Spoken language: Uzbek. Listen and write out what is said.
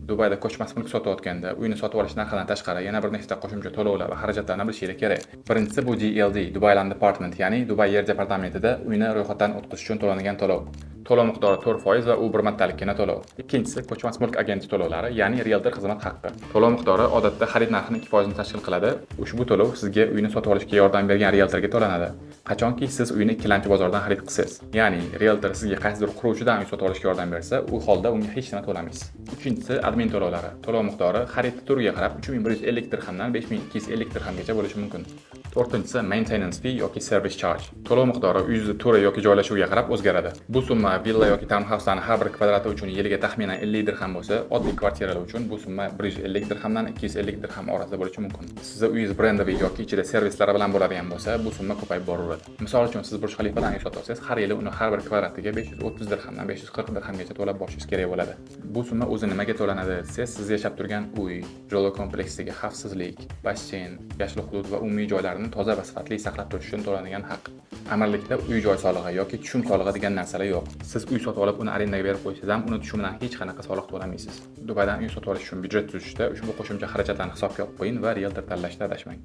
Dubayda ko'chmas mulk sotayotganda uyni sotib olish narxidan tashqari yana bir nechta qo'shimcha to'lovlar va xarajatlarni bilishingiz kerak. Birinchisi bu DLD, Dubai Land Department, ya'ni Dubai yer departamentida uyni ro'yxatdan o'tkazish uchun to'lanadigan to'lov. To'lov miqdori 4% va u bir martalikkina to'lov. Ikkinchisi ko'chmas mulk agenti to'lovlari, ya'ni realtor xizmat haqqi. To'lov miqdori odatda xarid narxining 2% tashkil qiladi. Ushbu to'lov sizga uyni sotib olishga yordam bergan realtorga to'lanadi. Qachonki siz uyni ikkilamchi bozordan xarid qilsangiz, ya'ni realtor sizga qaysidir quruvchidan uy sotib olishga yordam bersa, u holda unga hech nima to'lamaysiz. Uchinchisi admin to'lovlari. To'lov miqdori xarid turiga qarab 3150 dirhamdan 5250 dirhamgacha bo'lishi mumkin. To'rtinchisi maintenance fee yoki service charge. To'lov miqdori uyingizni turi yoki joylashuviga qarab o'zgaradi. Bu summa villa yoki townhouse'larning har bir kvadrati uchun yiliga taxminan 50 dirham bo'lsa, oddiy kvartiralar uchun bu summa 150 dirhamdan 250 dirham orasida bo'lishi mumkin. Siz uyingiz brendaviy yoki ichida servislari bilan bo'ladigan bo'lsa, bu summa ko'payib boraveradi. Misol uchun siz Burj Xalifadan uy sotib olsangiz, har yili uni har bir kvadratiga 530 dirhamdan 540 dirhamgacha to'lab borishingiz kerak bo'ladi. Bu summa o'zi nimaga to'lanadi desangiz, siz yashab turgan uy, jolo kompleksidagi xavfsizlik, basseyn, yashil hudud va umumiy joylarni toza va sifatli saqlab turish uchun to'lanadigan haq. Amirlikda uy joy solig'i yoki tushum solig'i degan narsalar yo'q. Siz uy sotib olib uni arendaga berib qo'ysangiz ham uni tushumidan hech qanaqa soliq to'lamaysiz. Dubaydan uy sotib olish uchun byudjet tuzishda ushbu qo'shimcha xarajatlarni hisobga olib qo'ying va realtor tanlashda adashmang.